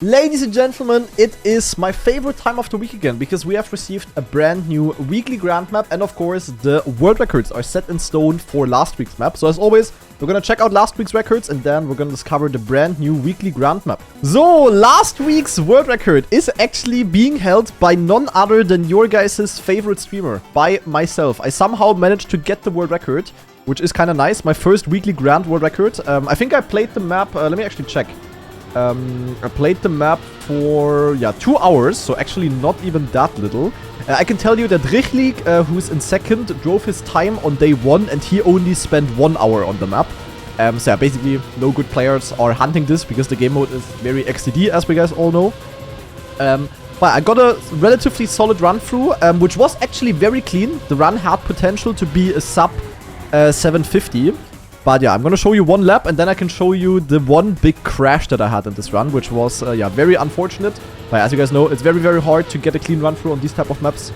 Ladies and gentlemen, it is my favorite time of the week again because we have received a brand new weekly grand map, and of course the world records are set in stone for last week's map. So as always, we're gonna check out last week's records and then we're gonna discover the brand new weekly grand map. So last week's world record is actually being held by none other than your guys' favorite streamer, by myself. I somehow managed to get the world record, which is kind of nice. My first weekly grand world record. I think I played the map, let me actually check. I played the map for, 2 hours, so actually not even that little. I can tell you that Richlik, who's in second, drove his time on day 1 and he only spent 1 hour on the map. So yeah, basically no good players are hunting this because the game mode is very XTD, as we guys all know. But I got a relatively solid run through, which was actually very clean. The run had potential to be a sub 750. But yeah, I'm gonna show you one lap and then I can show you the one big crash that I had in this run, which was, very unfortunate. But as you guys know, it's very, very hard to get a clean run through on these type of maps.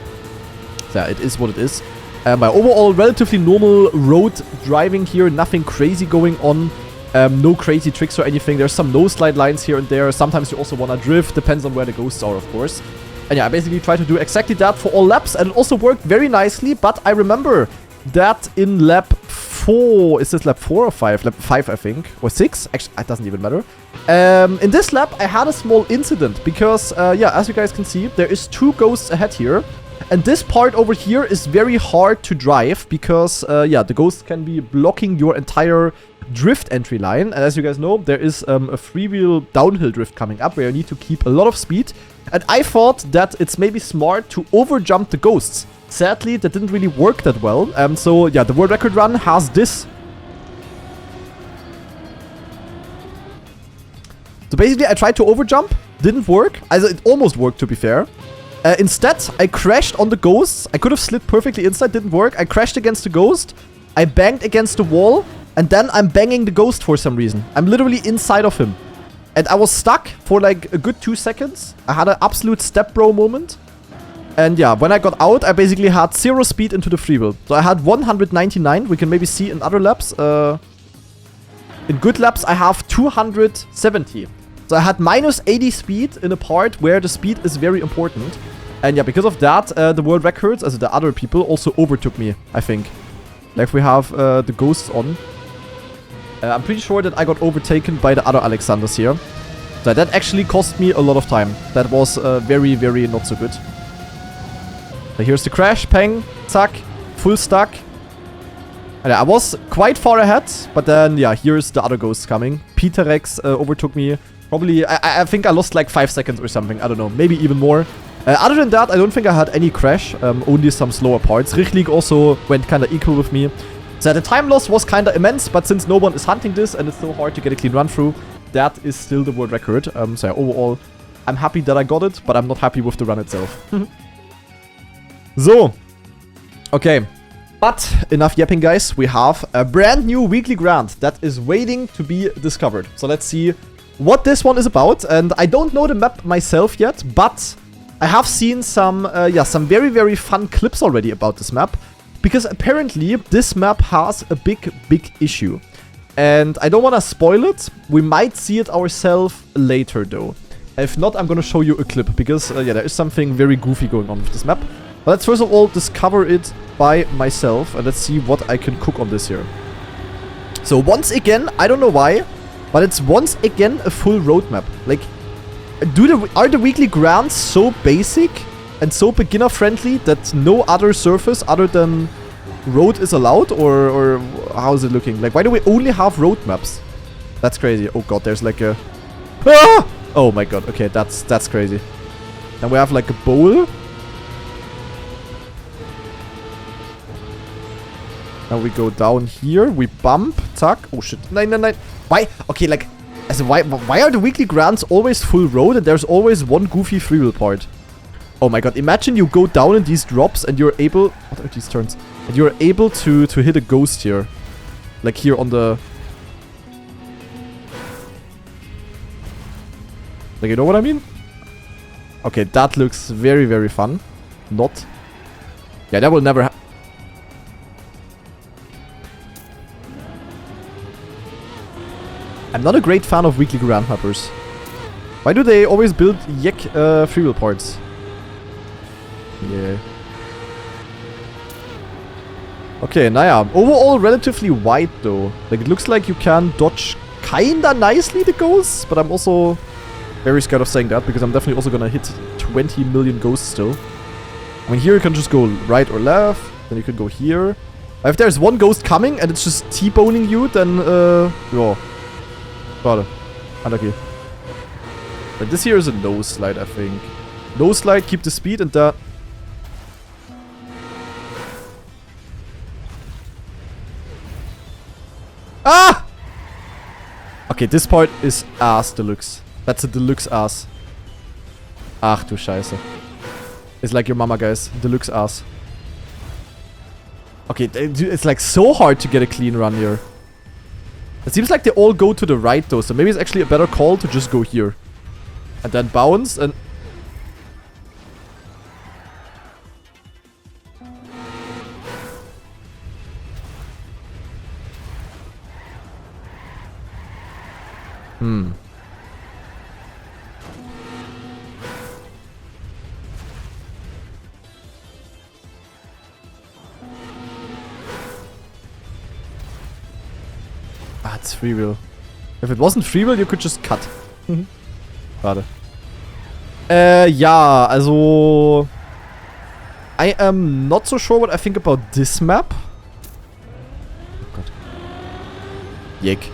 So yeah, it is what it is. My overall relatively normal road driving here, nothing crazy going on. No crazy tricks or anything. There's some no-slide lines here and there. Sometimes you also wanna drift, depends on where the ghosts are, of course. And yeah, I basically try to do exactly that for all laps, and it also worked very nicely. But I remember that in lap 4, is this lap 4 or 5? Lap 5, I think, or 6. Actually, it doesn't even matter. In this lap, I had a small incident because, as you guys can see, there is 2 ghosts ahead here. And this part over here is very hard to drive because, the ghosts can be blocking your entire drift entry line. And as you guys know, there is a freewheel downhill drift coming up where you need to keep a lot of speed. And I thought that it's maybe smart to overjump the ghosts. Sadly, that didn't really work that well. So yeah, the world record run has this. So basically, I tried to overjump. Didn't work. It almost worked, to be fair. Instead, I crashed on the ghosts. I could have slid perfectly inside. Didn't work. I crashed against the ghost. I banged against the wall. And then I'm banging the ghost for some reason. I'm literally inside of him. And I was stuck for like a good 2 seconds. I had an absolute step bro moment. And yeah, when I got out, I basically had 0 speed into the freewheel. So I had 199. We can maybe see in other laps. In good laps, I have 270. So I had minus 80 speed in a part where the speed is very important. And yeah, because of that, the world records, as the other people, also overtook me, I think. Like we have the ghosts on. I'm pretty sure that I got overtaken by the other Alexanders here. So that actually cost me a lot of time. That was very, very not so good. So here's the crash, pang, zack, full stuck. And I was quite far ahead, but then, here's the other ghosts coming. Peter Rex overtook me. Probably, I think I lost like 5 seconds or something. I don't know, maybe even more. Other than that, I don't think I had any crash. Only some slower parts. Richlik also went kind of equal with me. So the time loss was kind of immense, but since no one is hunting this and it's so hard to get a clean run through, that is still the world record. So yeah, overall, I'm happy that I got it, but I'm not happy with the run itself. So, okay. But enough yapping, guys. We have a brand new weekly grand that is waiting to be discovered. So let's see what this one is about. And I don't know the map myself yet, but I have seen some very, very fun clips already about this map. Because apparently this map has a big, big issue. And I don't want to spoil it. We might see it ourselves later, though. If not, I'm going to show you a clip. Because, there is something very goofy going on with this map. But let's first of all discover it by myself. And let's see what I can cook on this here. So once again, I don't know why, but it's once again a full road map. Like, are the weekly grands so basic and so beginner friendly that no other surface other than road is allowed? Or how is it looking? Like, why do we only have road maps? That's crazy. Oh god, there's like a... Ah! Oh my god, okay, that's crazy. Then we have like a bowl. Now we go down here, we bump, zack. Oh shit, nein. Why? Okay, like, why are the weekly grands always full road and there's always one goofy freewheel part? Oh my god, imagine you go down in these drops and you're able... What are these turns? And you're able to hit a ghost here. Like here on the... Like, you know what I mean? Okay, that looks very, very fun. Not. Yeah, that will never happen. I'm not a great fan of weekly grand mappers. Why do they always build Yek freewheel parts? Yeah. Okay, naja. Overall, relatively wide though. Like, it looks like you can dodge kinda nicely the ghosts, but I'm also very scared of saying that because I'm definitely also gonna hit 20 million ghosts still. I mean, here you can just go right or left, then you can go here. If there's one ghost coming and it's just T-boning you, then, yeah. Schade. Unlucky. But this here is a no slide, I think. No slide, keep the speed and that. Ah! Okay, this part is ass deluxe. That's a deluxe ass. Ach du Scheiße. It's like your mama, guys. Deluxe ass. Okay, it's like so hard to get a clean run here. It seems like they all go to the right though, so maybe it's actually a better call to just go here. And then bounce and... Ah, it's freewheel. If it wasn't freewheel, you could just cut. Schade. Ja, also... I am not so sure what I think about this map. Oh god. Yek.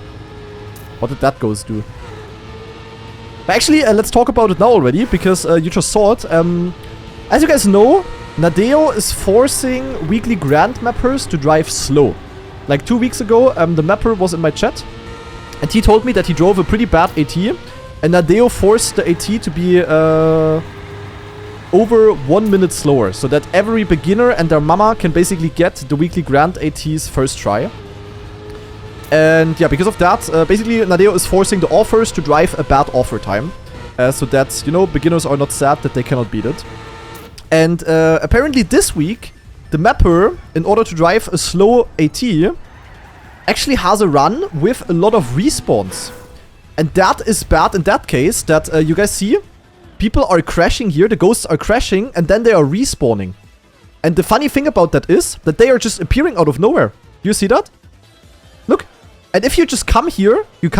What did that ghost do? But actually, let's talk about it now already, because you just saw it. As you guys know, Nadeo is forcing weekly grandmappers to drive slow. Like 2 weeks ago, the mapper was in my chat, and he told me that he drove a pretty bad AT, and Nadeo forced the AT to be over 1 minute slower, so that every beginner and their mama can basically get the weekly grand ATs first try. And yeah, because of that, basically Nadeo is forcing the offers to drive a bad offer time, so that, you know, beginners are not sad that they cannot beat it. And apparently this week, the mapper, in order to drive a slow AT, actually has a run with a lot of respawns. And that is bad in that case, that you guys see, people are crashing here, the ghosts are crashing, and then they are respawning. And the funny thing about that is that they are just appearing out of nowhere. Do you see that? Look. And if you just come here, you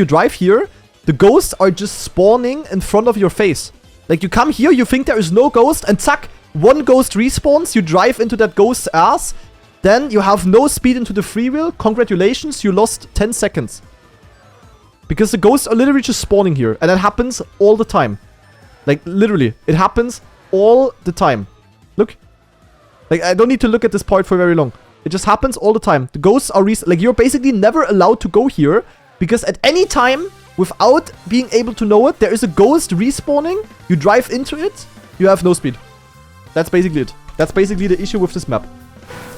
drive here, the ghosts are just spawning in front of your face. Like, you come here, you think there is no ghost, and zack, one ghost respawns, you drive into that ghost's ass, then you have no speed into the freewheel. Congratulations, you lost 10 seconds. Because the ghosts are literally just spawning here, and that happens all the time. Like, literally, it happens all the time. Look. Like, I don't need to look at this part for very long. It just happens all the time. The ghosts are like, you're basically never allowed to go here, because at any time, without being able to know it, there is a ghost respawning, you drive into it, you have no speed. That's basically it. That's basically the issue with this map.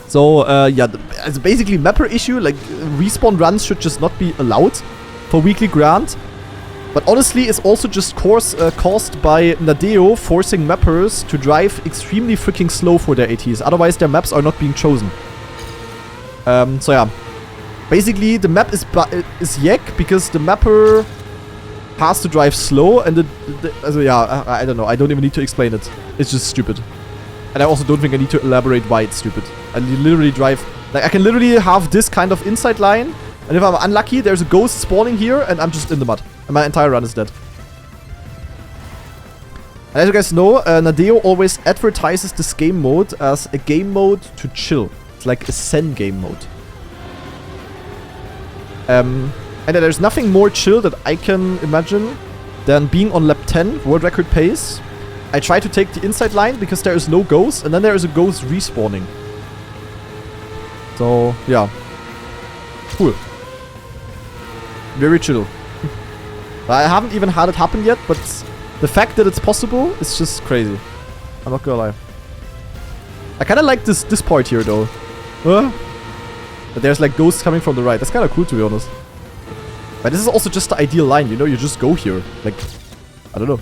So, yeah, it's basically mapper issue. Like, respawn runs should just not be allowed for weekly grand. But honestly, it's also just caused by Nadeo forcing mappers to drive extremely freaking slow for their ATs. Otherwise, their maps are not being chosen. So yeah. Basically, the map is Yek because the mapper has to drive slow, and also, yeah, I don't know. I don't even need to explain it. It's just stupid. And I also don't think I need to elaborate why it's stupid. And you literally drive... Like, I can literally have this kind of inside line, and if I'm unlucky, there's a ghost spawning here, and I'm just in the mud. And my entire run is dead. And as you guys know, Nadeo always advertises this game mode as a game mode to chill. It's like a Zen game mode. And there's nothing more chill that I can imagine than being on lap 10, world record pace. I try to take the inside line because there is no ghost, and then there is a ghost respawning. So, yeah. Cool. Very chill. I haven't even had it happen yet, but the fact that it's possible is just crazy. I'm not gonna lie. I kinda like this part here, though. But there's like ghosts coming from the right. That's kinda cool, to be honest. But this is also just the ideal line, you know? You just go here. Like, I don't know.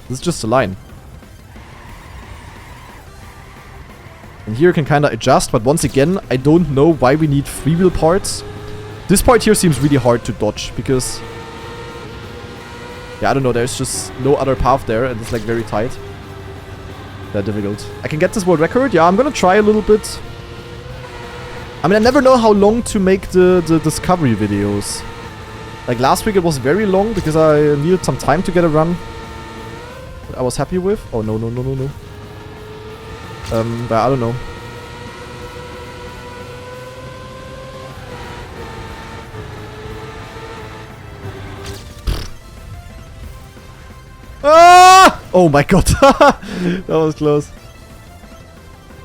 This is just a line. And here you can kind of adjust, but once again, I don't know why we need freewheel parts. This part here seems really hard to dodge, because Yeah, I don't know. There's just no other path there, and it's like very tight. They're difficult. I can get this world record. Yeah, I'm gonna try a little bit. I mean, I never know how long to make the discovery videos. Like last week it was very long because I needed some time to get a run that I was happy with. Oh, no. But I don't know. Ah! Oh my god. That was close.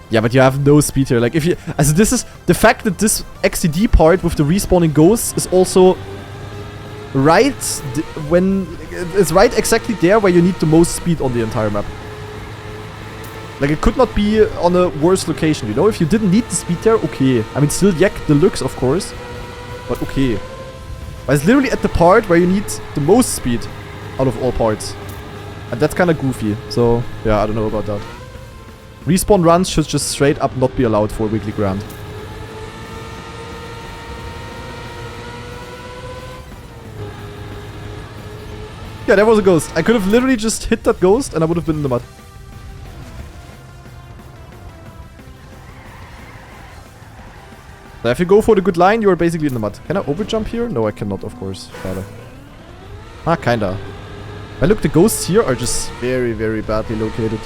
Yeah, but you have no speed here. Like, if you... Also, this is... The fact that this XCD part with the respawning ghosts is also... Right when... It's right exactly there where you need the most speed on the entire map. Like, it could not be on a worse location, you know? If you didn't need the speed there, okay. I mean, still Yak Deluxe, of course. But okay. But it's literally at the part where you need the most speed out of all parts. And that's kind of goofy. So, yeah, I don't know about that. Respawn runs should just straight up not be allowed for a weekly grand. Yeah, there was a ghost. I could have literally just hit that ghost and I would have been in the mud. So if you go for the good line, you are basically in the mud. Can I overjump here? No, I cannot, of course. Schade. Ah, kinda. But look, the ghosts here are just very, very badly located.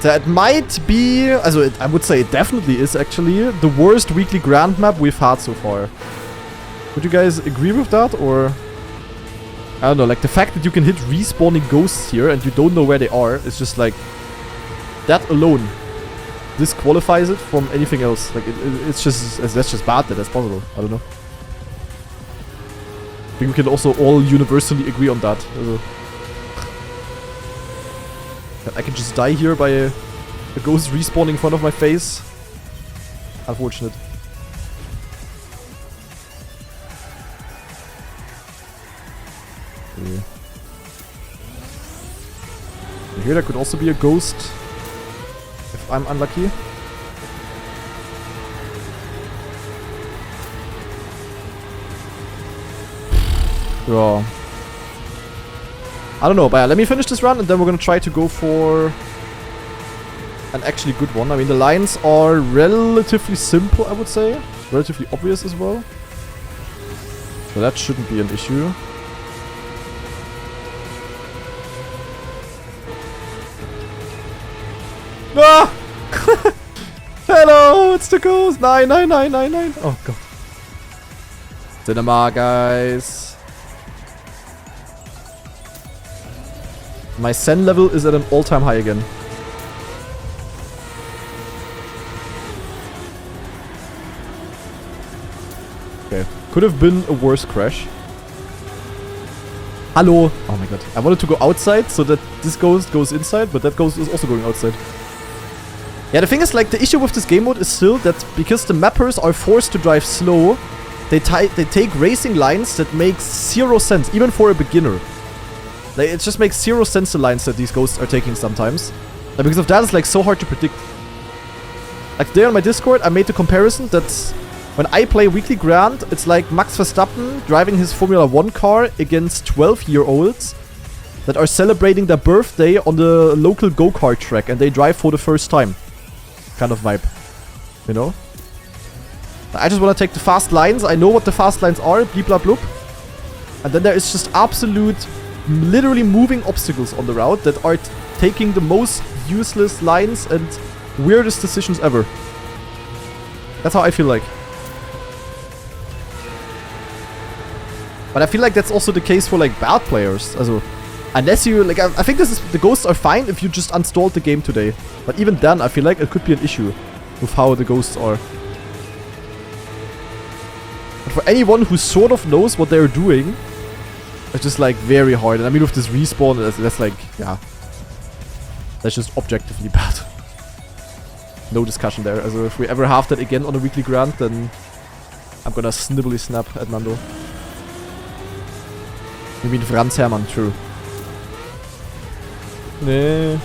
That might be... Also, I would say it definitely is, actually, the worst weekly grand map we've had so far. Would you guys agree with that, or... I don't know, like, the fact that you can hit respawning ghosts here and you don't know where they are is just, like... That alone disqualifies it from anything else. Like, it's just... That's just bad that that's possible. I don't know. I think we can also all universally agree on that. Also, I can just die here by a ghost respawning in front of my face. Unfortunate. Okay. And here there could also be a ghost. If I'm unlucky. Yeah. I don't know, but yeah, let me finish this run and then we're gonna try to go for an actually good one. I mean, the lines are relatively simple, I would say. Relatively obvious as well. So that shouldn't be an issue. Ah! Hello, it's the ghost! 99999! Oh god. Cinema, guys. My Zen level is at an all-time high again. Okay. Could have been a worse crash. Hello! Oh my god. I wanted to go outside so that this ghost goes inside, but that ghost is also going outside. Yeah, the thing is, like, the issue with this game mode is still that because the mappers are forced to drive slow, they take racing lines that make zero sense, even for a beginner. Like, it just makes zero sense, the lines that these ghosts are taking sometimes. And because of that, it's like so hard to predict. Like today on my Discord, I made the comparison that when I play Weekly Grand, it's like Max Verstappen driving his Formula 1 car against 12-year-olds that are celebrating their birthday on the local go-kart track and they drive for the first time. Kind of vibe. You know? I just want to take the fast lines. I know what the fast lines are. Bleep blah bloop. And then there is just absolute... literally moving obstacles on the route that are taking the most useless lines and weirdest decisions ever. That's how I feel like. But I feel like that's also the case for like bad players. Also, unless you like, I think this is the ghosts are fine if you just installed the game today. But even then, I feel like it could be an issue with how the ghosts are. But for anyone who sort of knows what they're doing, it's just like very hard. And I mean with this respawn, that's like, yeah. That's just objectively bad. No discussion there. Also if we ever have that again on a weekly grand, then I'm gonna snibbly snap at Nando. You mean Franz Hermann, true. Nee.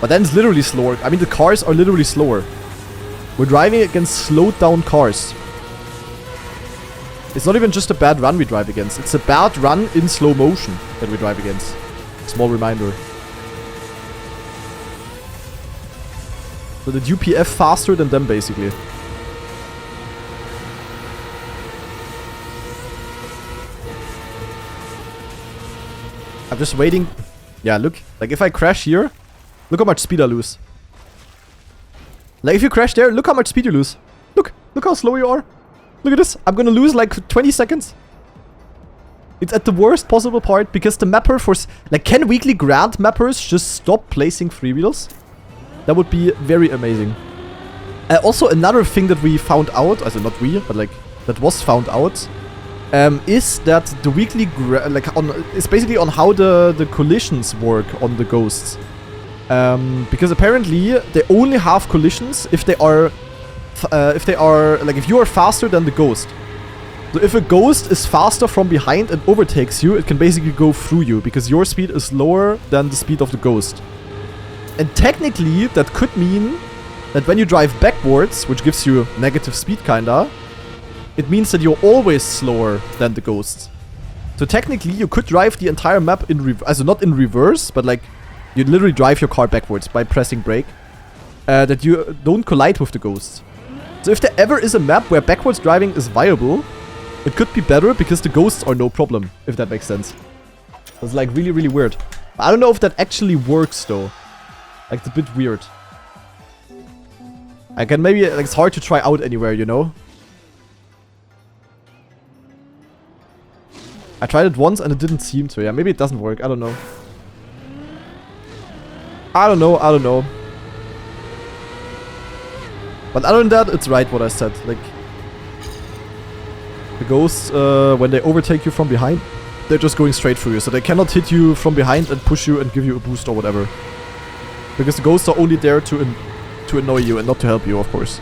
But then it's literally slower. I mean the cars are literally slower. We're driving against slowed down cars. It's not even just a bad run we drive against. It's a bad run in slow motion that we drive against. Small reminder. So the UPF faster than them, basically. I'm just waiting. Yeah, look. Like, if I crash here, look how much speed I lose. Like, if you crash there, look how much speed you lose. Look how slow you are. Look at this. I'm gonna lose like 20 seconds. It's at the worst possible part because the mapper like, can weekly grant mappers just stop placing freewheels? That would be very amazing. Also, another thing that we found out, also not we, but like, that was found out, is that the weekly, it's basically on how the collisions work on the ghosts. Because apparently they only have collisions if they are, like, if you are faster than the ghost. So if a ghost is faster from behind and overtakes you, it can basically go through you because your speed is lower than the speed of the ghost. And technically, that could mean that when you drive backwards, which gives you negative speed kinda, it means that you're always slower than the ghosts. So technically, you could drive the entire map in reverse, also not in reverse, but like, you literally drive your car backwards by pressing brake, that you don't collide with the ghosts. So if there ever is a map where backwards driving is viable, it could be better because the ghosts are no problem, if that makes sense. It's like really, really weird. I don't know if that actually works though. Like, it's a bit weird. I can maybe, like, it's hard to try out anywhere, you know? I tried it once and it didn't seem to. Yeah, maybe it doesn't work. I don't know. I don't know. But other than that, it's right what I said. Like, the ghosts, when they overtake you from behind, they're just going straight through you. So they cannot hit you from behind and push you and give you a boost or whatever. Because the ghosts are only there to annoy you and not to help you, of course.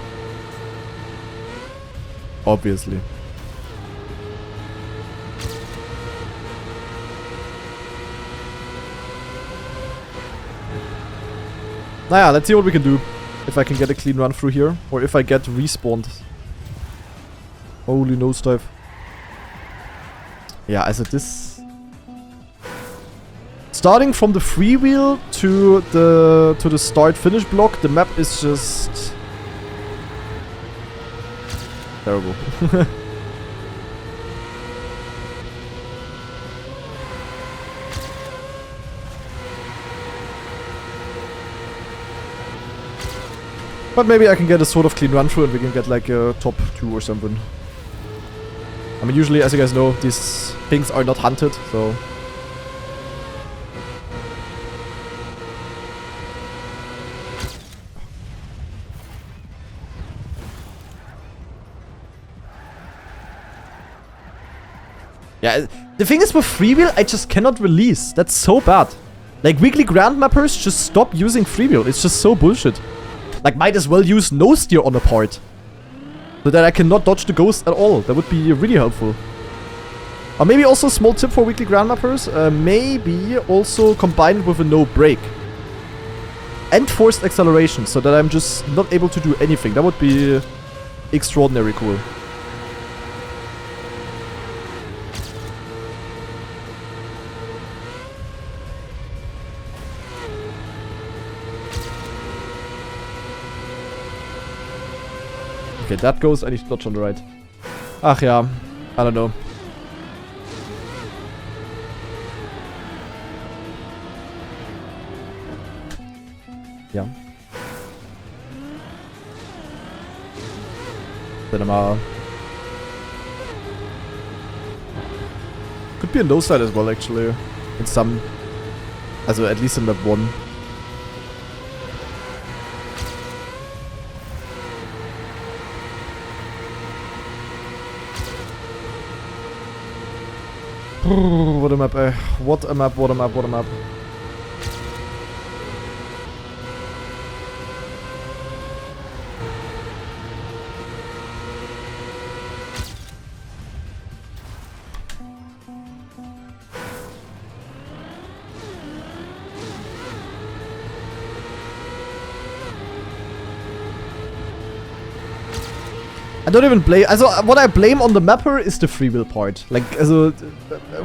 Obviously. Naja, let's see what we can do. If I can get a clean run through here. Or if I get respawned. Holy nosedive. Yeah, also this... Starting from the freewheel to the start-finish block, the map is just... terrible. But maybe I can get a sort of clean run through and we can get like a top 2 or something. I mean, usually, as you guys know, these things are not hunted, so... Yeah, the thing is with freewheel, I just cannot release. That's so bad. Like, weekly grandmappers just stop using freewheel. It's just so bullshit. Like, might as well use no steer on a part. So that I cannot dodge the ghost at all. That would be really helpful. Or maybe also a small tip for weekly grandmappers. Maybe also combine it with a no brake. And forced acceleration. So that I'm just not able to do anything. That would be extraordinarily cool. Okay, that goes. I need to dodge on the right. Ach ja. I don't know. Yeah. Cinema. Could be a no side as well, actually. In some... Also, at least in map 1. What a map, what a map, what a map, what a map. don't even blame... Also, what I blame on the mapper is the free will part. Like, also,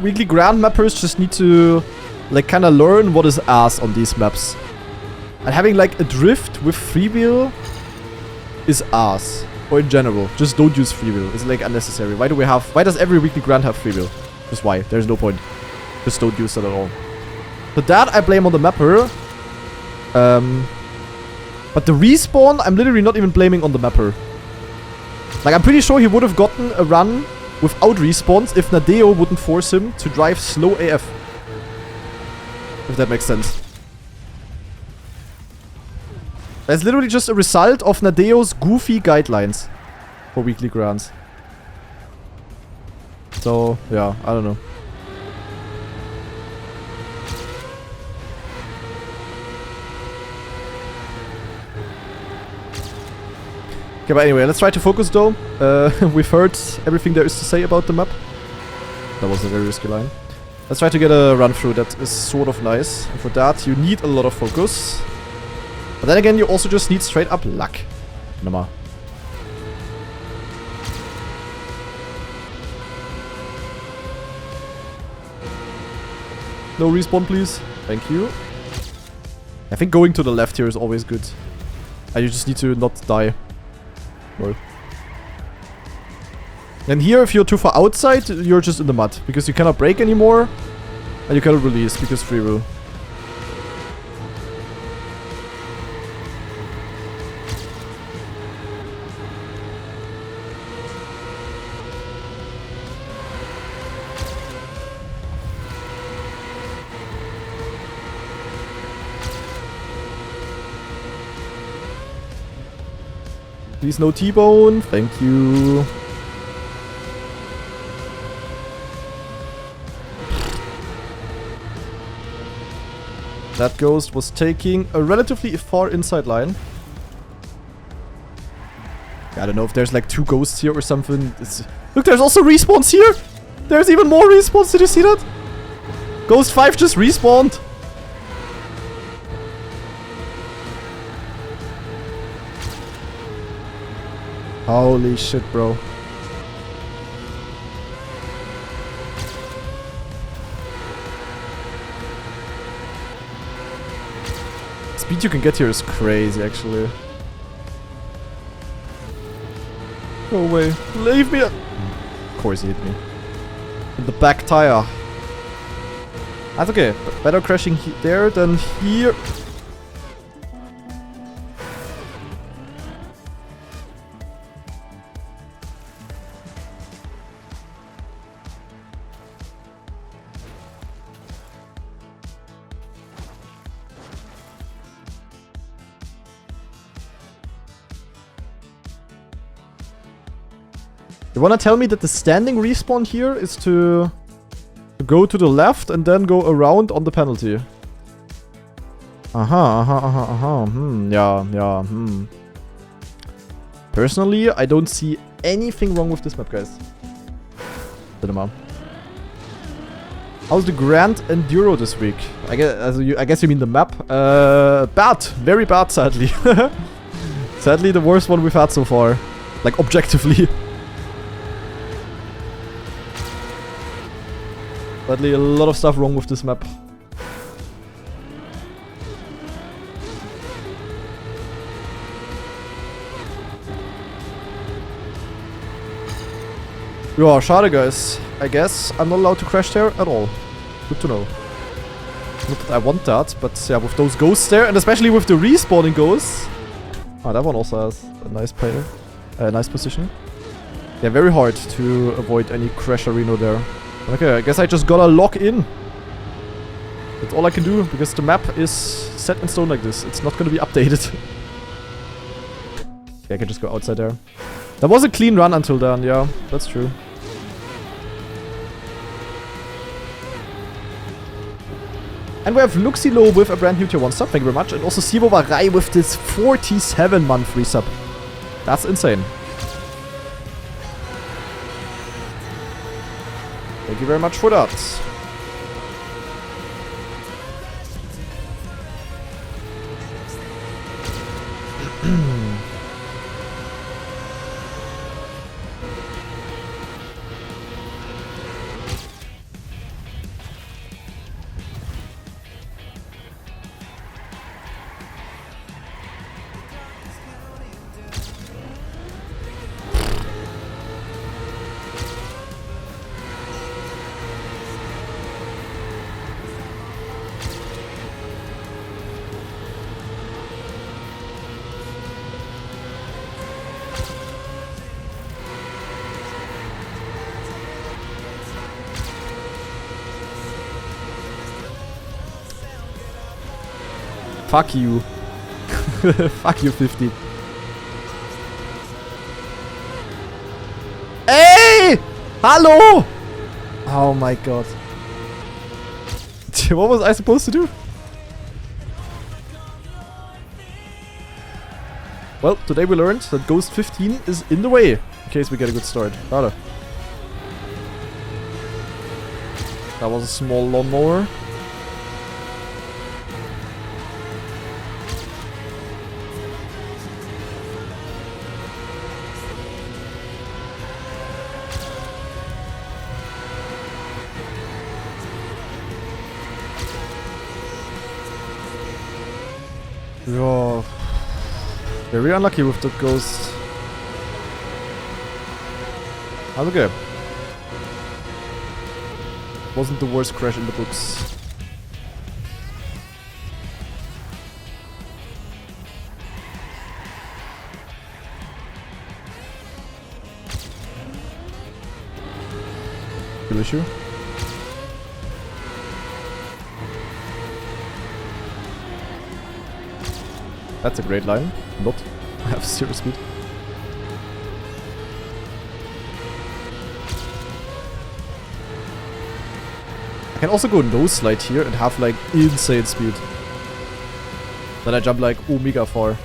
weekly grand mappers just need to, like, kind of learn what is ass on these maps. And having, like, a drift with free will is ass. Or in general, just don't use free will. It's, like, unnecessary. Why does every weekly grand have free will? Just why? There's no point. Just don't use it at all. So that I blame on the mapper. But the respawn, I'm literally not even blaming on the mapper. Like, I'm pretty sure he would have gotten a run without respawns if Nadeo wouldn't force him to drive slow AF. If that makes sense. That's literally just a result of Nadeo's goofy guidelines for weekly grants. So, yeah, I don't know. Okay, but anyway, let's try to focus though. We've heard everything there is to say about the map. That was a very risky line. Let's try to get a run through that is sort of nice. And for that, you need a lot of focus. But then again, you also just need straight up luck. Nummer. No respawn, please. Thank you. I think going to the left here is always good. And you just need to not die. Lol. And here, if you're too far outside, you're just in the mud. Because you cannot brake anymore. And you cannot release because free will. Please no T-bone. Thank you. That ghost was taking a relatively far inside line. I don't know if there's like 2 ghosts here or something. Look, there's also respawns here. There's even more respawns. Did you see that? Ghost 5 just respawned. Holy shit, bro. Speed you can get here is crazy, actually. Go away. Leave me. Of course he hit me. In the back tire. That's okay. Better crashing there than here. You wanna tell me that the standing respawn here is to go to the left and then go around on the penalty? Yeah. Personally, I don't see anything wrong with this map, guys. Cinema. How's the Grand Enduro this week? I guess you mean the map. Bad. Very bad, sadly. Sadly, the worst one we've had so far. Like, objectively. Sadly, a lot of stuff wrong with this map. Ja, schade, guys. I guess I'm not allowed to crash there at all. Good to know. Not that I want that, but yeah, with those ghosts there, and especially with the respawning ghosts. Ah, that one also has a nice player. Nice position. Yeah, very hard to avoid any crash arena there. Okay, I guess I just gotta lock in. That's all I can do, because the map is set in stone like this. It's not gonna be updated. Yeah, I can just go outside there. That was a clean run until then, yeah, that's true. And we have Luxilo with a brand new tier 1 sub, thank you very much. And also Sivo Warai with this 47-month resub. That's insane. Thank you very much for that. Fuck you. Fuck you, 50. Hey! Hello! Oh my god. What was I supposed to do? Well, today we learned that Ghost 15 is in the way, in case we get a good start. Rather. That was a small lawnmower. Yeah. Very unlucky with the ghost. How's it go? Wasn't the worst crash in the books. Kill issue. That's a great line. Not. I have 0 speed. I can also go nose slide here and have like insane speed. Then I jump like omega far.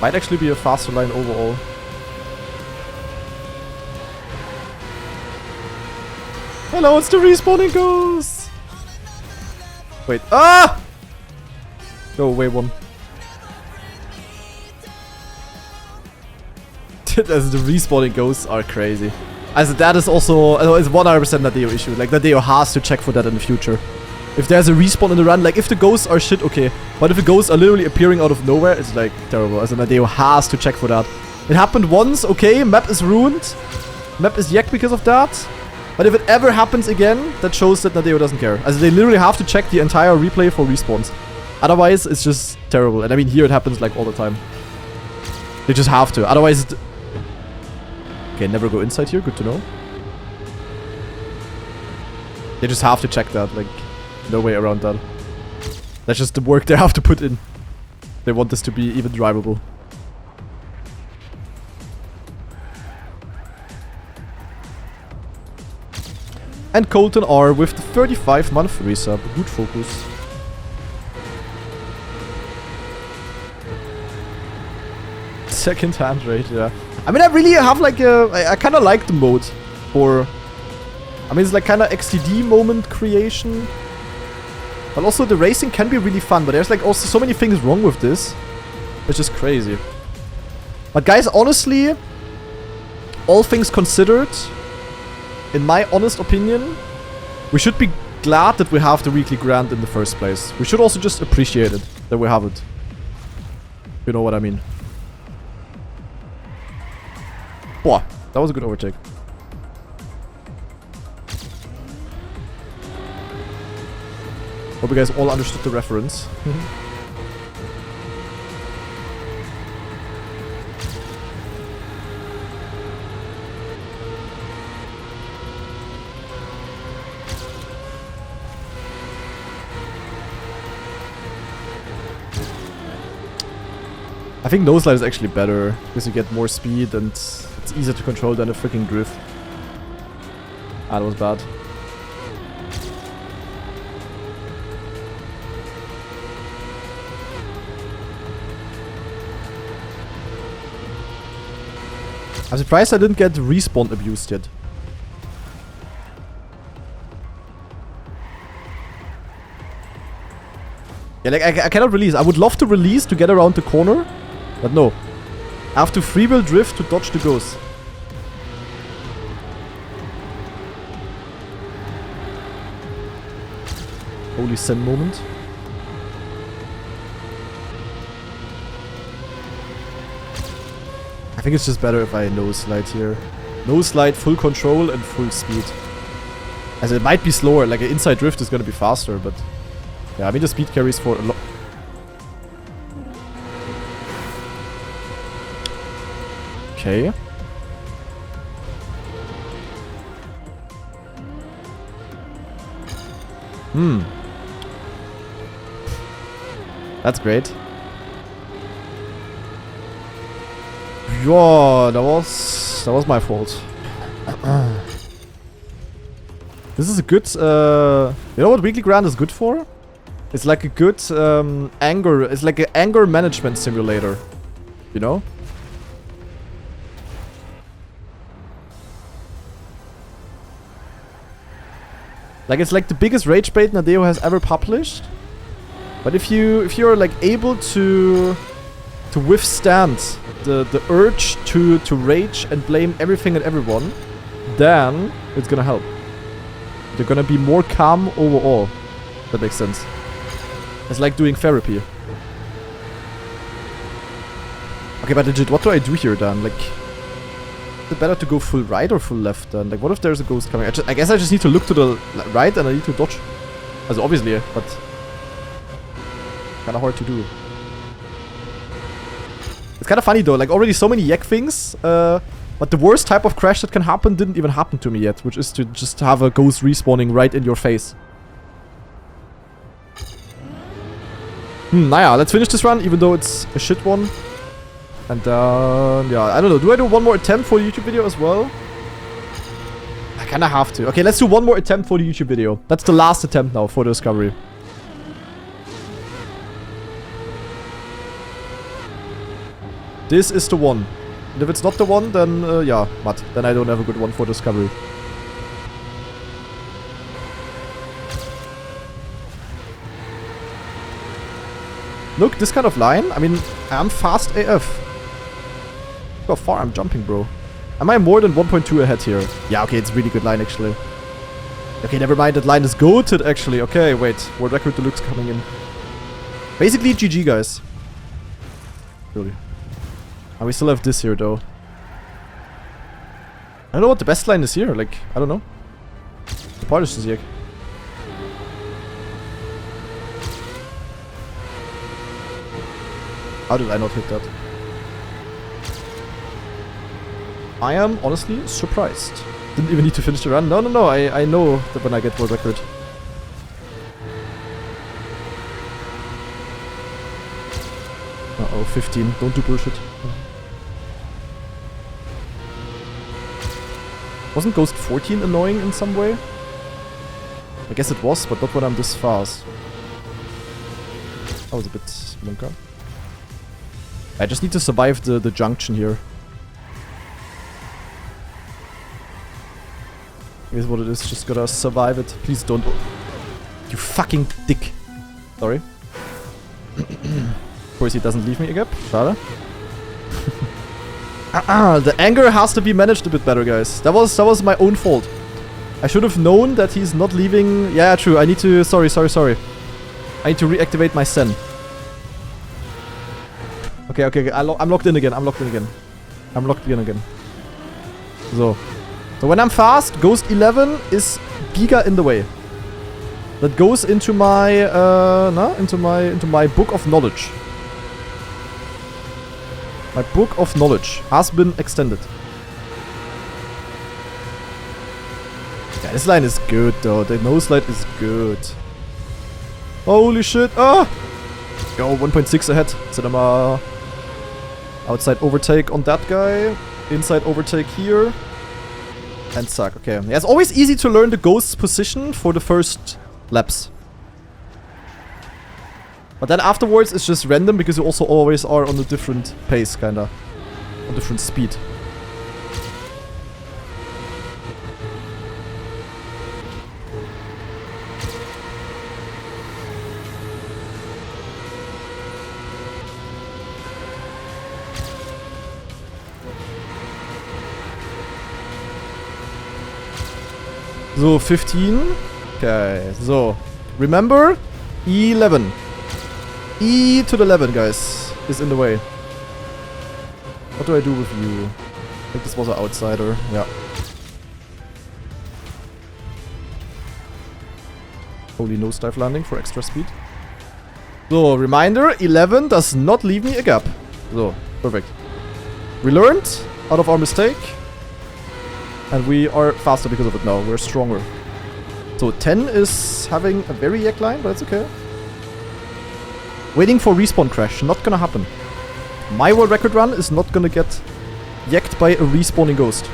Might actually be a faster line overall. Hello, it's the respawning ghost! Wait, ah! Go away, one. As the respawning ghosts are crazy. As that is also, it's 100% Nadeo issue. Like, Nadeo has to check for that in the future. If there's a respawn in the run, like, if the ghosts are shit, okay. But if the ghosts are literally appearing out of nowhere, it's, like, terrible. As Nadeo has to check for that. It happened once, okay, map is ruined. Map is yacked because of that. But if it ever happens again, that shows that Nadeo doesn't care. As they literally have to check the entire replay for respawns. Otherwise, it's just terrible. And I mean, here it happens, like, all the time. They just have to. Otherwise, okay, never go inside here. Good to know. They just have to check that. Like, no way around that. That's just the work they have to put in. They want this to be even drivable. And Colton R with the 35-month resub. Good focus. Second hand rate, yeah. I mean, I really have like a... I kind of like the mode for... I mean, it's like kind of XTD moment creation. But also the racing can be really fun. But there's like also so many things wrong with this. It's just crazy. But guys, honestly, all things considered, in my honest opinion, we should be glad that we have the weekly grant in the first place. We should also just appreciate it that we have it. You know what I mean. Boah, that was a good overtake. Hope you guys all understood the reference. I think nose slide is actually better because you get more speed and it's easier to control than a freaking drift. Ah, that was bad. I'm surprised I didn't get respawn abused yet. Yeah, like I cannot release. I would love to release to get around the corner, but no. I have to freewheel drift to dodge the ghost. Holy Zen moment. I think it's just better if I nose slide here. Nose slide, full control and full speed. As it might be slower, like an inside drift is gonna be faster, but... Yeah, I mean the speed carries for a lot. Okay. That's great. Yeah, that was my fault. This is a good, you know what Weekly Grand is good for? It's like a good anger, it's like an anger management simulator, you know? Like it's like the biggest rage bait Nadeo has ever published. But if you're like able to withstand the urge to rage and blame everything and everyone, then it's gonna help. You're gonna be more calm overall. That makes sense. It's like doing therapy. Okay, but legit, what do I do here then? Like, is it better to go full right or full left then? Like, what if there's a ghost coming? I guess I just need to look to the right and I need to dodge. Also, obviously, but kind of hard to do. It's kind of funny though, like already so many yak things, but the worst type of crash that can happen didn't even happen to me yet, which is to just have a ghost respawning right in your face. Naja, let's finish this run, even though it's a shit one. And yeah, I don't know, do I do one more attempt for the YouTube video as well? I kinda have to. Okay, let's do one more attempt for the YouTube video. That's the last attempt now for the discovery. This is the one. And if it's not the one, then, yeah, but then I don't have a good one for discovery. Look, this kind of line, I mean, I'm fast AF. Look how far I'm jumping, bro. Am I more than 1.2 ahead here? Yeah, okay, it's a really good line, actually. Okay, never mind, that line is goated, actually. Okay, wait, world record deluxe coming in. Basically, GG, guys. Really. And we still have this here, though. I don't know what the best line is here. Like, I don't know. The part is just how did I not hit that? I am honestly surprised. Didn't even need to finish the run. No, I know that when I get world record. Uh-oh, 15. Don't do bullshit. Wasn't Ghost 14 annoying in some way? I guess it was, but not when I'm this fast. That was a bit monka. I just need to survive the junction here. Here's what it is, just gotta survive it. Please don't... You fucking dick. Sorry. Of course he doesn't leave me again. Schade. The anger has to be managed a bit better, guys. That was my own fault. I should have known that he's not leaving... Yeah, true. I need to... Sorry. I need to reactivate my Sen. Okay. I'm locked in again. So when I'm fast, Ghost 11 is giga in the way. That goes into my into my book of knowledge. My book of knowledge has been extended. Yeah, this line is good though. The nose slide is good. Holy shit! Ah! Yo, 1.6 ahead. Cinema. Outside overtake on that guy. Inside overtake here. And suck. Okay. Yeah, it's always easy to learn the ghost's position for the first laps. But then afterwards it's just random because you also always are on a different pace, kinda. On different speed. So, 15. Okay, so. Remember, E11. E to the 11, guys, is in the way. What do I do with you? I think this was an outsider. Yeah. Holy nosedive landing for extra speed. So, reminder, 11 does not leave me a gap. So, perfect. We learned out of our mistake. And we are faster because of it now. We're stronger. So 10 is having a very yak line, but it's okay. Waiting for respawn crash. Not gonna happen. My world record run is not gonna get yacked by a respawning ghost.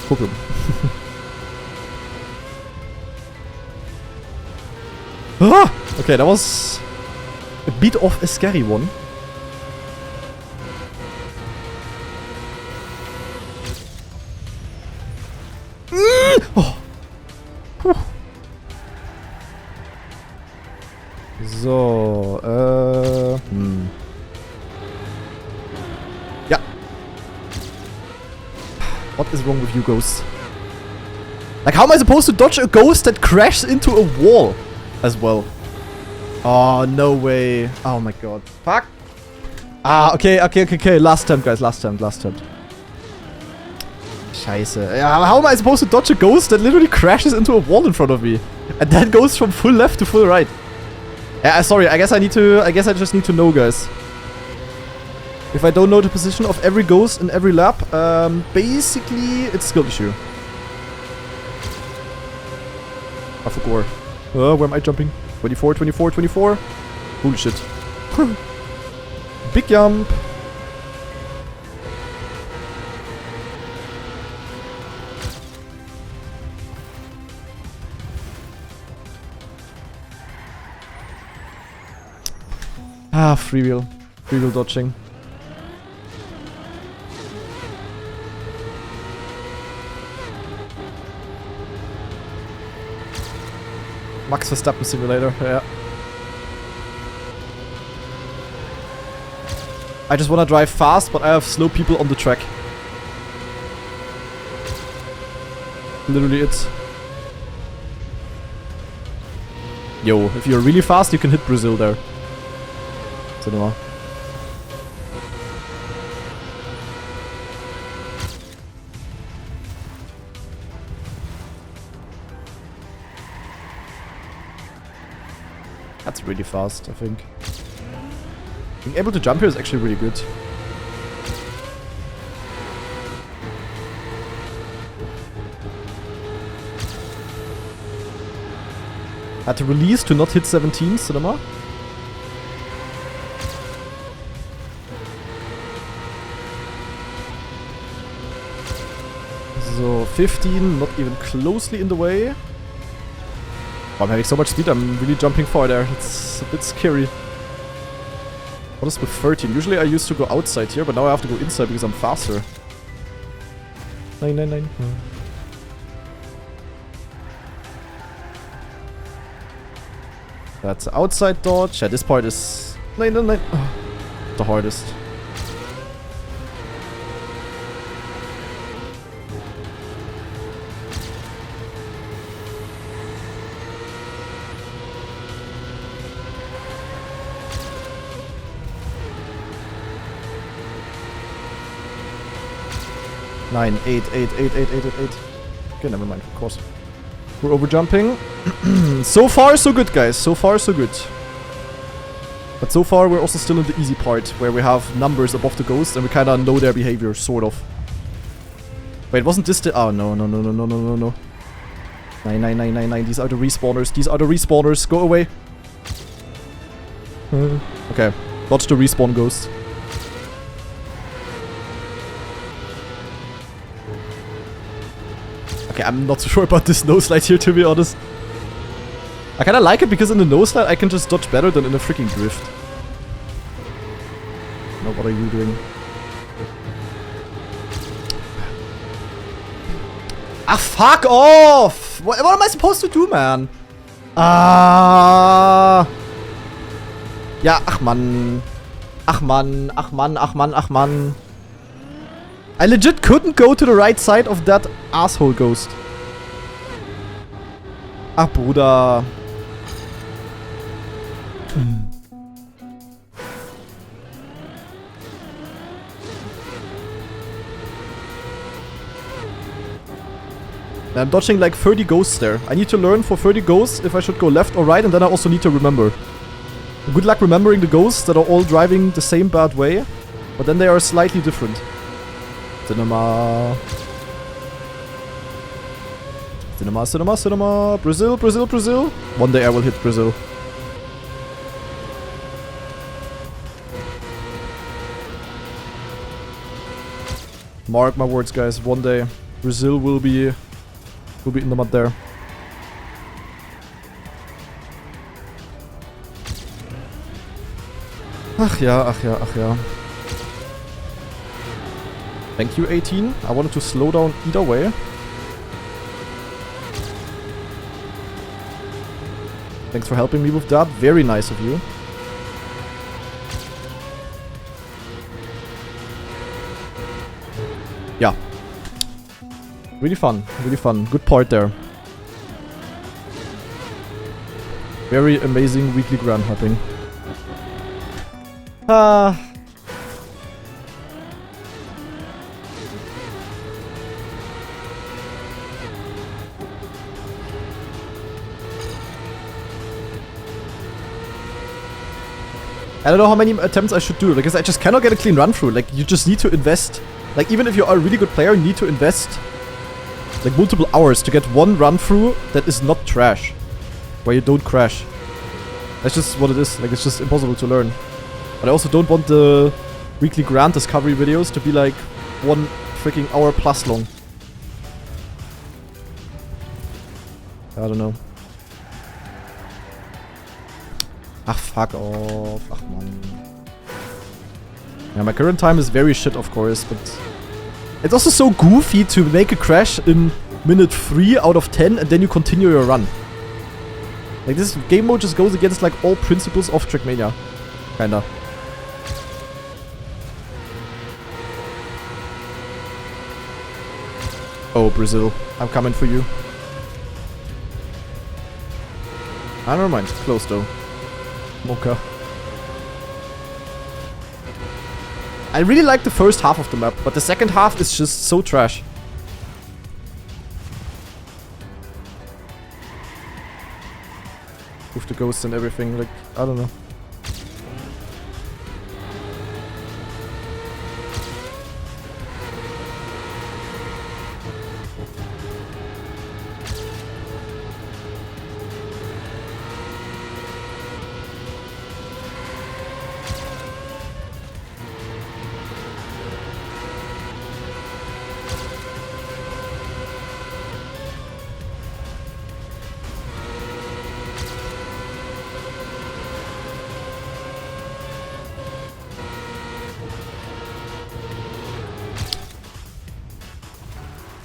Problem. Ah! Okay, that was a bit of a scary one. Oh. So, yeah. What is wrong with you, ghosts? Like, how am I supposed to dodge a ghost that crashes into a wall as well? Oh, no way. Oh my god. Fuck. Ah, okay. Last attempt, guys. Last attempt. Scheiße. Yeah, how am I supposed to dodge a ghost that literally crashes into a wall in front of me? And then goes from full left to full right. Yeah, sorry. I guess I just need to know, guys. If I don't know the position of every ghost in every lap, basically it's a skill issue. I forgot. Where am I jumping? 24. Holy shit. Big jump. Ah, free wheel dodging. Max Verstappen Simulator, yeah. I just wanna drive fast, but I have slow people on the track. Literally it. Yo, if you're really fast, you can hit Brazil there. Cinema. That's really fast, I think. Being able to jump here is actually really good. Had to release to not hit 17, Cinema. So, 15, not even closely in the way. Oh, I'm having so much speed, I'm really jumping far there. It's a bit scary. What is with 13? Usually I used to go outside here, but now I have to go inside because I'm faster. 9. That's outside dodge. Yeah, this part is 9. Oh, the hardest. Nine, eight. Okay, never mind, of course. We're over jumping. So far, so good, guys. So far, so good. But so far, we're also still in the easy part, where we have numbers above the ghosts, and we kind of know their behavior, sort of. Wait, wasn't this the... Oh, no. 9. These are the respawners. Go away. Okay. Dodge the respawn ghost. Okay, I'm not so sure about this nose slide here, to be honest. I kinda like it because in the nose slide I can just dodge better than in a freaking drift. Now what are you doing? Ah, fuck off! What am I supposed to do, man? Ah. Ja, ach man. I legit couldn't go to the right side of that asshole ghost. Ach, Bruder. I'm dodging like 30 ghosts there. I need to learn for 30 ghosts if I should go left or right, and then I also need to remember. Good luck remembering the ghosts that are all driving the same bad way, but then they are slightly different. Cinema. Brazil. One day I will hit Brazil. Mark my words, guys. One day, Brazil will be in the mud there. Ach ja, ach ja, ach ja. Thank you, 18. I wanted to slow down either way. Thanks for helping me with that. Very nice of you. Yeah. Really fun. Really fun. Good part there. Very amazing weekly grand mapping. I don't know how many attempts I should do, because I just cannot get a clean run through. Like, you just need to invest. Like, even if you are a really good player, you need to invest like multiple hours to get one run through that is not trash, where you don't crash. That's just what it is. Like, it's just impossible to learn. But I also don't want the weekly grand discovery videos to be like 1 freaking hour plus long. I don't know. Ach, fuck off. Ach, man. Yeah, my current time is very shit, of course, but it's also so goofy to make a crash in minute 3 out of 10 and then you continue your run. Like, this game mode just goes against, like, all principles of Trackmania. Kinda. Oh, Brazil. I'm coming for you. Ah, never mind. Close, though. Mocha. I really like the first half of the map, but the second half is just so trash. With the ghosts and everything, like, I don't know.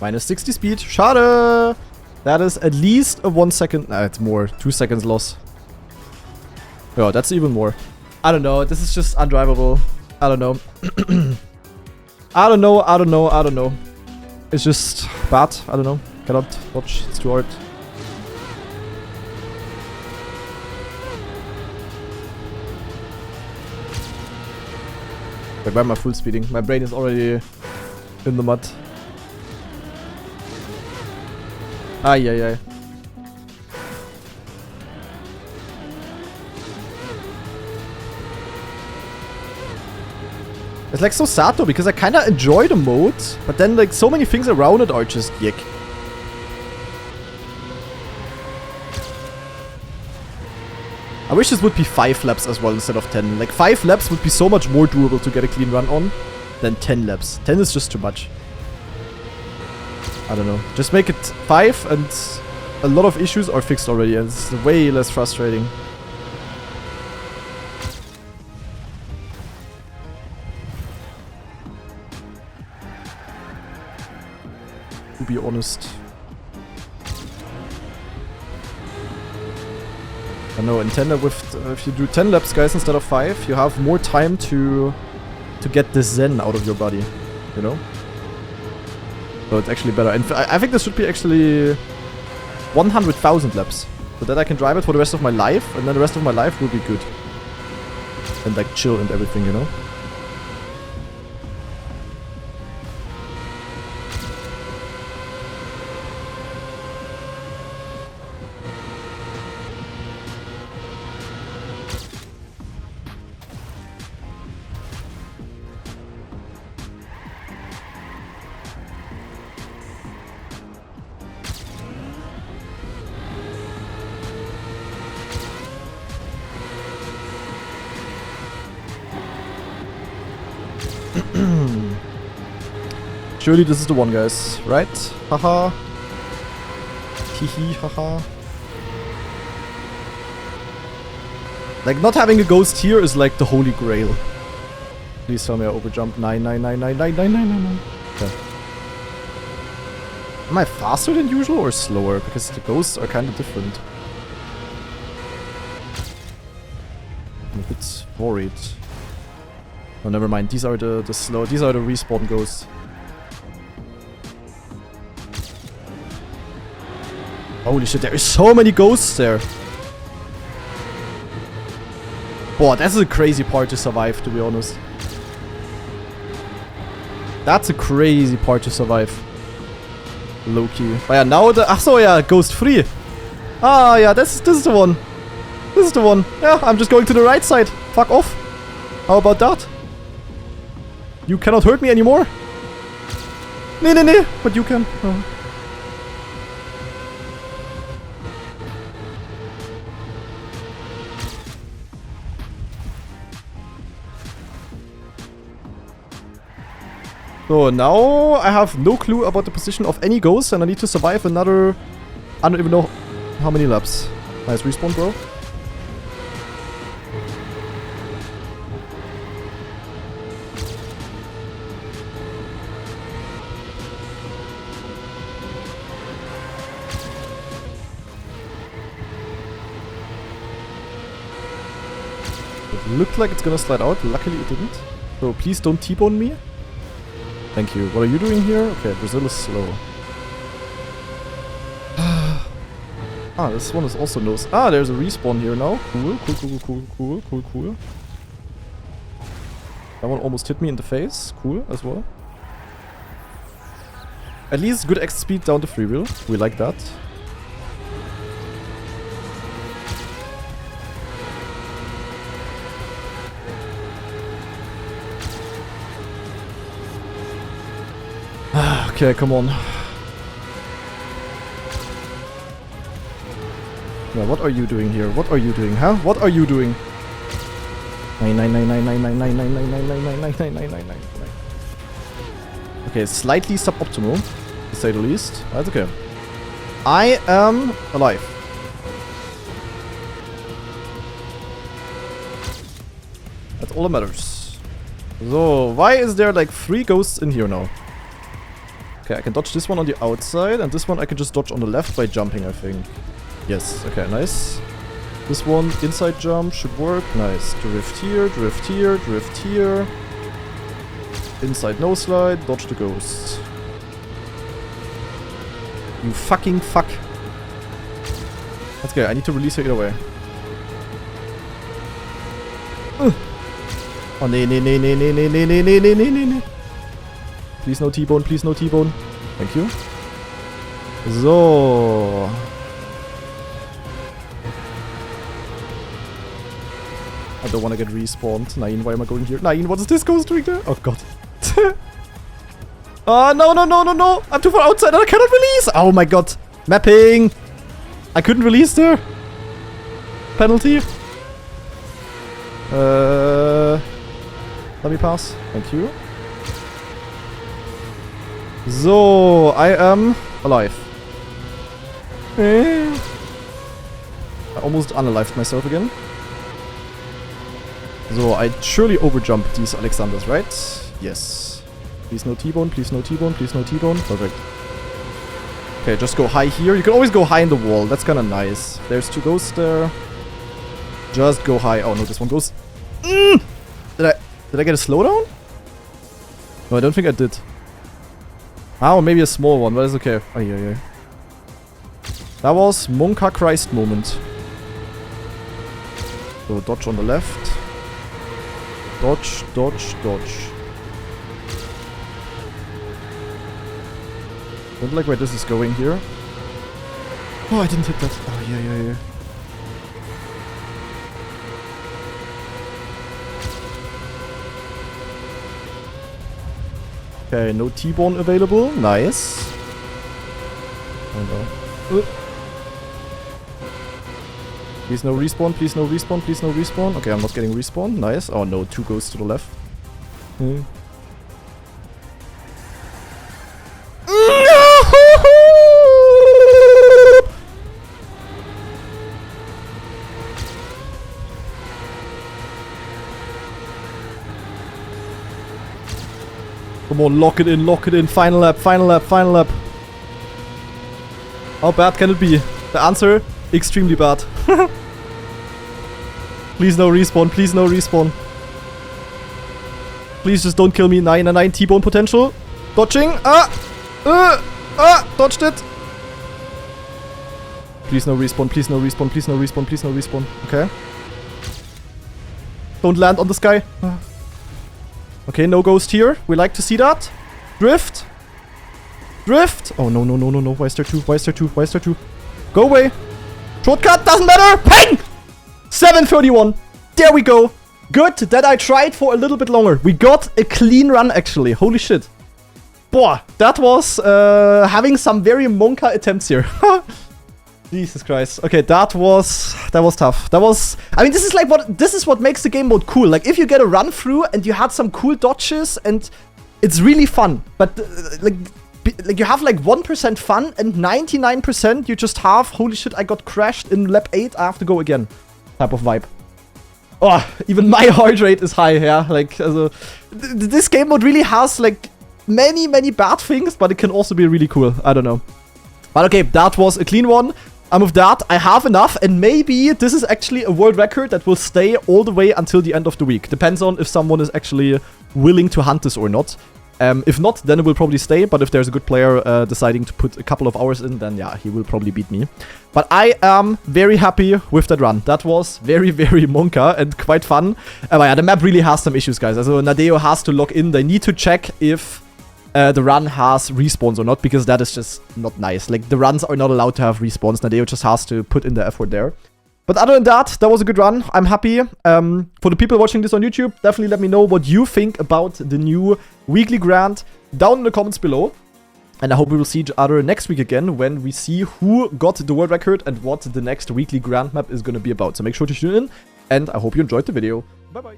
Minus 60 speed. Schade! That is at least a 1 second. Nah, it's more. 2 seconds loss. Oh, that's even more. I don't know. This is just undrivable. I don't know. I don't know. I don't know. I don't know. It's just bad. I don't know. Cannot watch. It's too hard. Wait, why am I full speeding? My brain is already in the mud. Ay, ay, ay. It's like so sad though, because I kinda enjoy the mode, but then like so many things around it are just yick. I wish this would be 5 laps as well instead of 10. Like 5 laps would be so much more doable to get a clean run on than 10 laps. 10 is just too much. I don't know. Just make it 5 and a lot of issues are fixed already and it's way less frustrating. To be honest. I know, in 10 with if you do 10 laps, guys, instead of 5, you have more time to get the zen out of your body, you know? So it's actually better. And I think this should be actually 100,000 laps. So that I can drive it for the rest of my life, and then the rest of my life will be good. And like chill and everything, you know? Surely this is the one, guys. Right? Haha. Hihi, haha. Like, not having a ghost here is like the holy grail. Please tell me I overjump. 9. Okay. Am I faster than usual or slower? Because the ghosts are kind of different. I'm a bit worried. Oh, never mind. These are the slow. These are the respawn ghosts. Holy shit! There is so many ghosts there. Boah, that's a crazy part to survive. To be honest, that's a crazy part to survive. Low key. But yeah, now the so yeah, ghost free. Ah yeah, this is the one. This is the one. Yeah, I'm just going to the right side. Fuck off. How about that? You cannot hurt me anymore. Nee, but you can. Oh. So now I have no clue about the position of any ghost and I need to survive another... I don't even know how many laps. Nice respawn, bro. It looked like it's gonna slide out. Luckily it didn't. So please don't T-bone me. Thank you. What are you doing here? Okay, Brazil is slow. Ah, this one is also nose. Ah, there's a respawn here now. Cool. That one almost hit me in the face. Cool as well. At least good X speed down the freewheel. We like that. Okay, come on. Yeah, what are you doing here? What are you doing, huh? What are you doing? 9. Okay, slightly suboptimal, to say the least. That's okay. I am alive. That's all that matters. So, why is there like 3 ghosts in here now? Okay, I can dodge this one on the outside, and this one I can just dodge on the left by jumping, I think. Yes, okay, nice. This one, inside jump, should work. Nice. Drift here, drift here, drift here. Inside no slide, dodge the ghost. You fucking fuck. That's okay, I need to release her either way. Oh, nee. Please no T-bone, please no T-bone. Thank you. So. I don't want to get respawned. Nain, why am I going here? Nain, what is this ghost doing there? Oh god. Oh, no. I'm too far outside and I cannot release. Oh my god. Mapping. I couldn't release there. Penalty. Let me pass. Thank you. So, I am alive. I almost unalived myself again. So, I surely overjumped these Alexanders, right? Yes. Please no T-bone, please no T-bone, please no T-bone. Perfect. Okay, just go high here. You can always go high in the wall. That's kind of nice. There's 2 ghosts there. Just go high. Oh no, this one goes... Did I get a slowdown? No, I don't think I did. Oh, maybe a small one, but it's okay. Oh, yeah. That was Monka Christ moment. So, dodge on the left. Dodge. Don't like where this is going here. Oh, I didn't hit that. Oh, yeah. Okay, no T-bone available. Nice. Oh no. Please no respawn, please no respawn, please no respawn. Okay, I'm not getting respawn. Nice. Oh no, 2 ghosts to the left. Come on, lock it in, lock it in. Final lap, final lap, final lap. How bad can it be? The answer, extremely bad. Please no respawn, please no respawn. Please just don't kill me. 9 T-bone potential. Dodging. Dodged it. Please no respawn, please no respawn, please no respawn, please no respawn. Okay. Don't land on the sky. Okay, no ghost here. We like to see that. Drift. Drift. Oh, no, no, no, no, no. Why is there two? Why is there two? Why is there two? Go away. Shortcut. Doesn't matter. Ping! 731. There we go. Good that I tried for a little bit longer. We got a clean run, actually. Holy shit. Boah, that was having some very Monka attempts here. Jesus Christ. Okay, that was tough. That was, I mean, this is what makes the game mode cool. Like, if you get a run through and you had some cool dodges and it's really fun. But like you have like 1% fun and 99% you just have, holy shit, I got crashed in lap 8, I have to go again. Type of vibe. Oh, even my heart rate is high, yeah. Like, this game mode really has like many bad things, but it can also be really cool. I don't know. But okay, that was a clean one. And with that, I have enough, and maybe this is actually a world record that will stay all the way until the end of the week. Depends on if someone is actually willing to hunt this or not. If not, then it will probably stay, but if there's a good player deciding to put a couple of hours in, then yeah, he will probably beat me. But I am very happy with that run. That was very Monka and quite fun. But yeah, the map really has some issues, guys. So Nadeo has to log in. They need to check if the run has respawns or not, because that is just not nice. Like, the runs are not allowed to have respawns. Nadeo just has to put in the effort there. But other than that, that was a good run. I'm happy. For the people watching this on YouTube, definitely let me know what you think about the new weekly grant down in the comments below. And I hope we will see each other next week again when we see who got the world record and what the next weekly grant map is going to be about. So make sure to tune in, and I hope you enjoyed the video. Bye-bye.